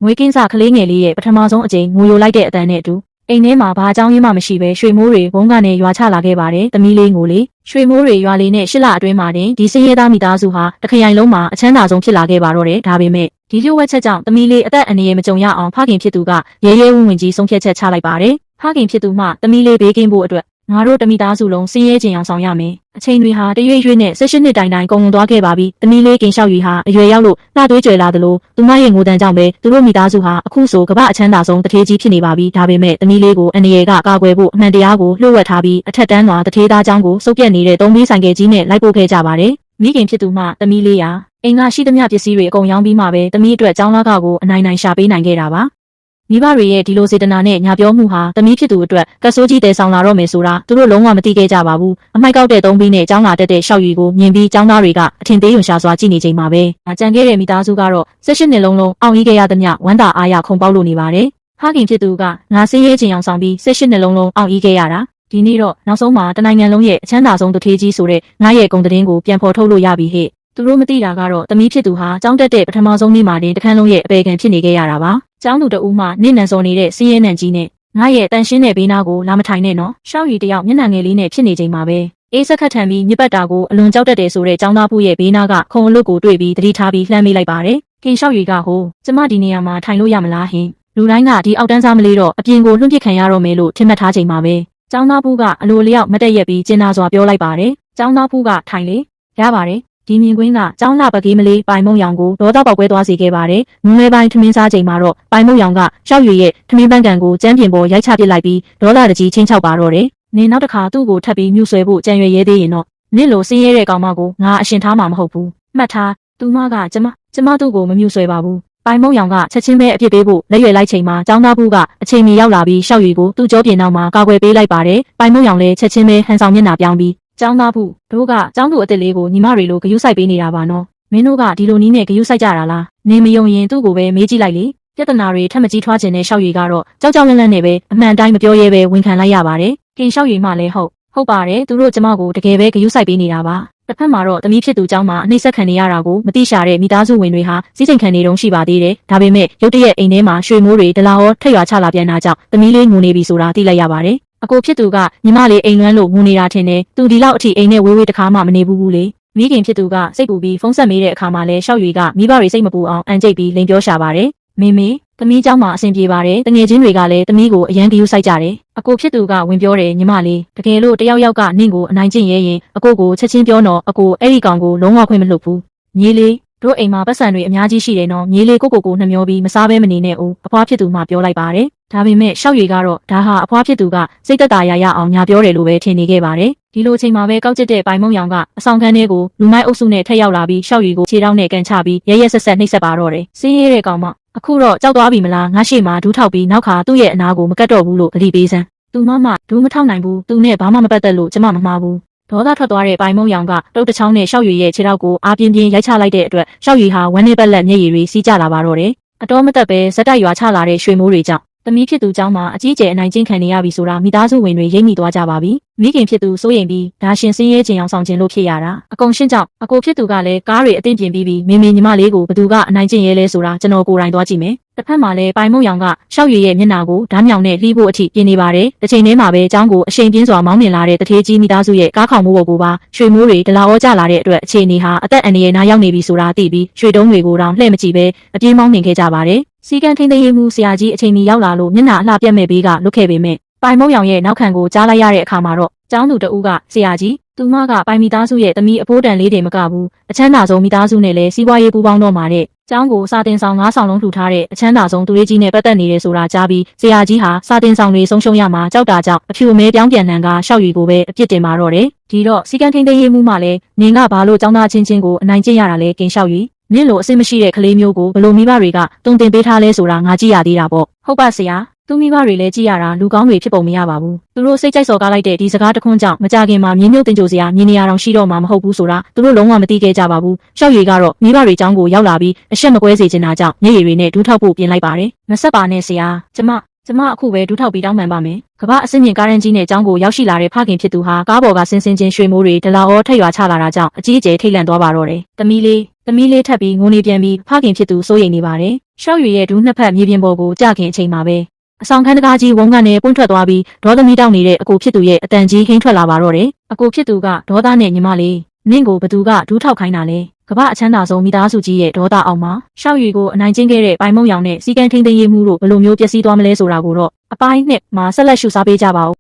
ငွေကင်းစားကလေးငယ်လေးရဲ့ပထမဆုံးအကြိမ်ငိုယိုလိုက်တဲ့အတန်နဲ့အတူအိမ်ထဲမှာဘာအကြောင်းရင်းမှမရှိပဲရွှေမိုးတွေဘုံကနေရွာချလာခဲ့ပါတယ်သမီးလေးငိုလေးရွှေမိုးတွေရွာလေးနဲ့8လအတွင်းမှာတင်ဒီစင်းရဲသားမိသားစုဟာတခရိုင်လုံးမှာအချမ်းသာဆုံးဖြစ်လာခဲ့ပါတော့တယ်ဒါပေမဲ့ဒီလိုဝက်ချက်ကြောင့်သမီးလေးအသက်အန္တရာယ်မကြုံရအောင်ဖခင်ဖြစ်သူကရဲရဲဝံ့ဝံ့ကြီးဆုံးဖြတ်ချက်ချလိုက်ပါတယ်ဖခင်ဖြစ်သူမှသမီးလေးဘေးကင်းဖို့အတွက်ငါတို့တမိသားစုလုံးစင်းရဲခြင်းအောင်ဆောင်ရမယ်အချိန်တွေဟာတရွေ့ရွေ့နဲ့18နှစ်တိုင်ကုန်သွားခဲ့ပါပြီသမီးလေးကင်လျှောက်ရီဟာအရွယ်ရောက်လို့နှာသွေးကြွယ်လာသလိုသူမရဲ့ငိုတန်ကြောင့်ပဲသူတို့မိသားစုဟာအခုဆိုကမ္ဘာအချမ်းသာဆုံးတထေးကြီးဖြစ်နေပါပြီဒါပေမဲ့သမီးလေးကိုအန္တရာယ်ကကာကွယ်ဖို့အမှန်တရားကိုလှုပ်ဝက်ထားပြီးအထက်တန်းသွားတထေးသားကျောင်းကိုစုပ်ပြတ်နေတဲ့သုံးဘီးဆိုင်ကယ်ကြီးနဲ့လိုက်ပို့ခဲ့ကြပါတယ်မိခင်ဖြစ်သူမှသမီးလေးဟာအိမ်ကရှိသမျှပစ္စည်းတွေအကုန်ရောင်းပြီးမှပဲသမီးအတွက်ကျောင်းလာကကိုအနိုင်နိုင်ရှာပေးနိုင်ခဲ့တာပါမိဘတွေရဲ့ဒီလိုစေတနာနဲ့ညာပြောမှုဟာသမီးဖြစ်သူအတွက်ကဆိုးကြီးတဲဆောင်လာတော့မယ်ဆိုတာသူတို့လုံးဝမသိခဲ့ကြပါဘူးအမိုက်ကောက်တဲ့သုံးဘီးနဲ့ကျောင်းလာတက်တဲ့ရှောက်ရီကိုမြင်ပြီးကျောင်းသားတွေကအထင်သေးယုံရှာစွာကြည့်နေချိန်မှာပဲကြံခဲ့တဲ့မိသားစုကတော့18နှစ်လုံးအောင်ကြီးခဲ့ရသမျှဝမ်းသာအားရခုန်ပေါက်လို့နေပါတယ်ဖခင်ဖြစ်သူကငါစင်းရဲခြင်းအောင်ဆောင်ပြီး18နှစ်လုံးအောင်ကြီးခဲ့ရတာဒီနေ့တော့နောက်ဆုံးမှာတနိုင်ငံလုံးရဲ့အချမ်းသာဆုံးတထေးကြီးဆိုတဲ့ငါရဲ့ဂုဏ်သတင်းကိုပြန်ဖော်ထုတ်လို့ရပြီဟဲ့သူတို့မသိတာကတော့သမီးဖြစ်သူဟာကျောင်းတက်တဲ့ပထမဆုံးနေ့မှာတင်တခန်းလုံးရဲ့အပေခံဖြစ်နေခဲ့ရတာပါကျောင်းသူတအူးမှနင့်နံစော်နေတဲ့စင်းရဲနံကြီးနဲ့ငါရဲ့တန်ရှင်းတဲ့ဘေးနားကိုလာမထိုင်နဲ့နော်ရှောက်ရီတယောက်မျက်နှာငယ်လေးနဲ့ဖြစ်နေချိန်မှာပဲအေးစက်ခတ်ထန်ပြီးမြစ်ပတ်တာကိုအလွန်ကြောက်တတ်တယ်ဆိုတဲ့ကျောင်းသားဖူးရဲ့ဘေးနားကခုံအလွတ်ကိုတွေ့ပြီးတတိထားပြီးလှမ်းမိလိုက်ပါတယ်ကင်ရှောက်ရီကဟိုကျမဒီနေရာမှာထိုင်လို့ရမလားဟင်လူတိုင်းကဒီအောက်တန်းစားမလေးတော့အပြင်ကိုလွှင့်ပစ်ခံရတော့မယ်လို့ထင်မှတ်ထားချိန်မှာပဲကျောင်းသားဖူးကအလိုလျောက်မတက်ရက်ပြီးကျင်းနာစွာပြောလိုက်ပါတယ်ကျောင်းသားဖူးကထိုင်လေရပါတယ်ဒီမြင်ကွင်းကကျောင်းလာပကေးမလေးပိုင်မုံရောင်ကိုဒေါသပေါက်ကွဲသွားစေခဲ့ပါတယ်။ငွေပိုင်းထမင်းစားချိန်မှာတော့ပိုင်မုံရောင်ကရှောက်ရွေရဲ့ထမင်းပန်းကန်ကိုကျန်းပြင်ပေါ်ရိုက်ချပစ်လိုက်ပြီးဒေါသတကြီးချင်းချောက်ပါတော့တယ်။နင်နောက်တစ်ခါသူ့ကိုထပ်ပြီးမြှူဆွဲဖို့ကြံရွယ်ရဲသေးရင်တော့နင့်လိုစင်းရဲတဲ့ကောင်မကိုငါအရှင်ထားမှာမဟုတ်ဘူး။မှတ်ထားသူမကကျမသူ့ကိုမမြှူဆွဲပါဘူး။ပိုင်မုံရောင်ကချက်ချင်းပဲအပြစ်ပေးဖို့လက်ရွယ်လိုက်ချိန်မှာကျောင်းသားဘူးကအချိန်မီရောက်လာပြီးရှောက်ရွေကိုသူ့ကြောပြင်နောက်မှာကာကွယ်ပေးလိုက်ပါတယ်။ပိုင်မုံရောင်လည်းချက်ချင်းပဲဟန်ဆောင်မျက်နှာပြောင်းပြီးကျောင်းသားဘူးတို့ကကျောင်းသူအစ်စ်လေးကိုညီမတွေလိုဂယုစိုက်ပေးနေတာပါနော်မင်းတို့ကဒီလိုနီးနဲ့ဂယုစိုက်ကြတာလားနေမယုံရင်သူ့ကိုပဲမေးကြည့်လိုက်လေပြဿနာတွေထပ်မကြီးထွားခြင်းနဲ့ရှောက်ရီကတော့ကြောက်ကြောက်လန့်လန့်နဲ့ပဲအမှန်တိုင်းမပြောရဲပဲဝန်ခံလိုက်ရပါတယ်ကင်ရှောက်ရီမှလည်းဟုတ်ပါတယ်သူတို့ကျမကိုတကယ်ပဲဂယုစိုက်ပေးနေတာပါတစ်ဖက်မှာတော့သမီးဖြစ်သူကျောင်းမှာအနှိမ့်ဆက်ခံနေရတာကိုမတိရှာတဲ့မိသားစုဝင်တွေဟာစီးစိမ်ခံနေတုံးရှိပါသေးတယ်ဒါပေမဲ့ရုတ်တရက်အိမ်ထဲမှာရွှေမိုးတွေဒလာဟောထက်ရွာချလာပြန်တာကြောင့်သမီးလေးငိုနေပြီဆိုတာသိလိုက်ရပါတယ်အကိုဖြစ်သူကညီမလေးအိမ်လွမ်းလို့ငိုနေတာထင်တယ်သူဒီလောက်အထိအိမ်နဲ့ဝေးဝေးတခါမှမနေဘူးလေမိခင်ဖြစ်သူကစိတ်ပူပြီးဖုန်းဆက်မေးတဲ့အခါမှာလဲရှောက်ရွေကမိဘတွေစိတ်မပူအောင်အန်ကျိတ်ပြီးလိန်ပြောရှာပါတယ်မေသမီးเจ้าမှာအဆင်ပြေပါတယ်တငယ်ချင်းတွေကလည်းသမီးကိုအရန်ဂရုစိုက်ကြတယ်အကိုဖြစ်သူကဝင်ပြောတယ်ညီမလေးတကယ်လို့တယောက်ယောက်ကနင့်ကိုအနိုင်ကျင့်ရဲရင်အကိုကိုချက်ချင်းပြောတော့အကိုအဲ့ဒီကောင်ကိုလုံးဝခွင့်မလွတ်ဘူးညီလေးတို့အိမ်မှာပတ်စံတွေအများကြီးရှိတယ်နော်ညီလေးကိုနှမျောပြီးမစားဘဲမနေနဲ့ဦးအဖွားဖြစ်သူမှပြောလိုက်ပါတယ်ဒါပေမဲ့ရှောက်ရွေကတော့ဒါဟာအဖွားဖြစ်သူကစိတ်သက်သာရအောင်ညာပြောတယ်လို့ပဲထင်နေခဲ့ပါတယ်ဒီလိုအချိန်မှာပဲကောက်ကျစ်တဲ့ပိုင်မုံရောင်ကအဆောင်ခန်းထဲကိုလူမိုက်အုပ်စုနဲ့ထက်ရောက်လာပြီးရှောက်ရွေကိုခြေထောက်နဲ့ကန်ချပြီးရဲရဲဆက်ဆက်နှိပ်စက်ပါတော့တယ်စင်းရဲတဲ့ကောင်မအခုတော့ကြောက်သွားပြီမလားငါရှေ့မှာဒူးထောက်ပြီးနောက်ခါသူ့ရဲ့အနာကိုမကတ်တော့ဘူးလို့အတိပေးစမ်းသူမဒူးမထောက်နိုင်ဘူးသူနဲ့ဘာမှမပတ်သက်လို့ကျမမမှားဘူးဒေါသထွက်သွားတဲ့ပိုင်မုံရောင်ကတုတ်တချောင်းနဲ့ရှောက်ရွေရဲ့ခြေထောက်ကိုအားပြင်းပြင်းရိုက်ချလိုက်တဲ့အတွက်ရှောက်ရွေဟာဝမ်းနဲ့ပက်လက်မျက်ရည်တွေစီးကျလာပါတော့တယ်အတော်မတက်ပဲဇက်တိုက်ရွာချလာတဲ့ရွှေမိုးတွေကြောင့်သမီးဖြစ်သူကျောင်းမှာအကြီးကျယ်အနိုင်ကျင့်ခံနေရပြီဆိုတာမိသားစုဝင်တွေရိပ်မိသွားကြပါပြီမိခင်ဖြစ်သူစိုးရိမ်ပြီးဒါရှင်စင်းရဲခြင်းအောင်ဆောင်ခြင်းလို့ဖြစ်ရတာအကုန်ရှင်းကြောင့်အကိုဖြစ်သူကလည်းကားတွေအသင့်ပြင်ပြီးမေညီမလေးကိုဘသူကအနိုင်ကျင့်ရဲလဲဆိုတာကျွန်တော်ကိုယ်တိုင်သွားကြည့်မယ်တစ်ဖက်မှာလည်းပိုင်မုံရောင်ကရှောက်ရွေရဲ့မျက်နှာကိုဓာတ်မြောင်နဲ့လှီးဖို့အထိပြင်နေပါတယ်တစ်ချိန်တည်းမှာပဲကျောင်းကိုအရှိန်ပြင်းစွာမောင်းမြင်လာတဲ့တထေးကြီးမိသားစုရဲ့ကားခေါင်မိုးပေါ်ကိုပါရွှေမိုးတွေဒလာဩကျလာတဲ့အတွက်အခြေအနေဟာအသက်အန္တရာယ်နာရောက်နေပြီဆိုတာသိပြီးရွှေတုံးတွေကိုတောင်လှည့်မကြည့်ပဲအပြေးမောင်းနေခဲ့ကြပါတယ်စီကံထိန်သိမ်းမှုဆရာကြီးအချိန်မီရောက်လာလို့မျက်နှာအလှပြတ်မဲ့ဘေးကလွတ်ခဲ့ပေမဲ့ပိုင်မုံရောင်ရဲ့နောက်ခံကိုကြားလိုက်ရတဲ့အခါမှာတော့ကျောင်းသူတဦးကဆရာကြီးသူမကပိုင်မိသားစုရဲ့သမီးအဖိုးတန်လေးတွေမကဘူးအချမ်းသာဆုံးမိသားစုနဲ့လည်းစီးပွားရေးပူးပေါင်းတော့မှာတဲ့ကျောင်းကိုစာတင်ဆောင်9ဆောင်လုံးလှူထားတဲ့အချမ်းသာဆုံးသူလေးကြီးနဲ့ပတ်သက်နေတယ်ဆိုတာကြားပြီးဆရာကြီးဟာစာတင်ဆောင်တွေဆုံးရှုံးရမှာကြောက်တာကြောင့်အဖြူအမဲပြောင်းပြန်နှံကရှောက်ရွေကိုပဲအပြစ်တင်ပါတော့တယ်ဒီတော့စီကံထိန်သိမ်းမှုမှလည်းနင်ကဘာလို့ကျောင်းသားချင်းချင်းကိုအနိုင်ကျင့်ရတာလဲကင်ရှောက်ရွေနင့်လိုအဆင်မရှိတဲ့ကလေးမျိုးကိုဘလို့မိဘတွေကတုံတင်ပေးထားလဲဆိုတာငါကြည့်ရသေးတာပေါ့ဟုတ်ပါဆရာသူမိဘတွေလည်းကြည့်ရတာလူကောင်းတွေဖြစ်ပုံမရပါဘူးသူတို့စိတ်ကြိုက်စော်ကားလိုက်တဲ့ဒီစကားတခွန်းကြောင့်မကြခင်မှာမြင်းမြုပ်တင်ကြိုစရာမြင်နေရအောင်ရှိတော့မှာမဟုတ်ဘူးဆိုတာသူတို့လုံးဝမသိခဲ့ကြပါဘူးရှောက်ရွေကတော့မိဘတွေเจ้าကိုရောက်လာပြီးအရှက်မကွဲစေချင်တာကြောင့်မျက်ရည်တွေနဲ့ဒူးထောက်ဖို့ပြင်လိုက်ပါတယ်မဆက်ပါနဲ့ဆရာကျမအခုပဲဒူးထောက်ပြီးတောင်းပန်ပါမယ်ကမ္ဘာအဆင့်မြင့်ကားရန်ကြီးနဲ့เจ้าကိုရောက်ရှိလာတဲ့ဖခင်ဖြစ်သူဟာကားပေါ်ကဆင်းချင်းရွှေမိုးတွေဒလာဩထက်ရွာချလာတာကြောင့်အကြီးအကျယ်ထိတ်လန့်သွားပါတော့တယ်သမီးလေးထပ်ပြီးငိုနေပြန်ပြီးဖခင်ဖြစ်သူစိုးရိမ်နေပါတယ် ရှောက်ရွေရဲ့ဒူးနှစ်ဖက်မြေပြင်ပေါ်ကိုကြာခင်အချိန်မှာပဲအဆောင်ခန်းတကားကြီးဝုန်းကနေပွင့်ထွက်သွားပြီးဒေါသမီတောက်နေတဲ့အကိုဖြစ်သူရဲ့အတန်ကြီးဟင်းထွက်လာပါတော့တယ်အကိုဖြစ်သူကဒေါသနဲ့ညီမလေးနင့်ကိုဘသူကဒူးထောက်ခိုင်းတာလဲကမ္ဘာအချမ်းသာဆုံးမိသားစုကြီးရဲ့ဒေါသအောင်မှာရှောက်ရွေကိုအနိုင်ကျင့်ခဲ့တဲ့ပိုင်မုံရောင်နဲ့စီကန်းထိန်သိမ်းရေးမှုတို့ဘယ်လိုမျိုးပျက်စီးသွားမလဲဆိုတာကိုတော့အပိုင်းနှစ်မှာဆက်လက်ရှုစားပေးကြပါဦး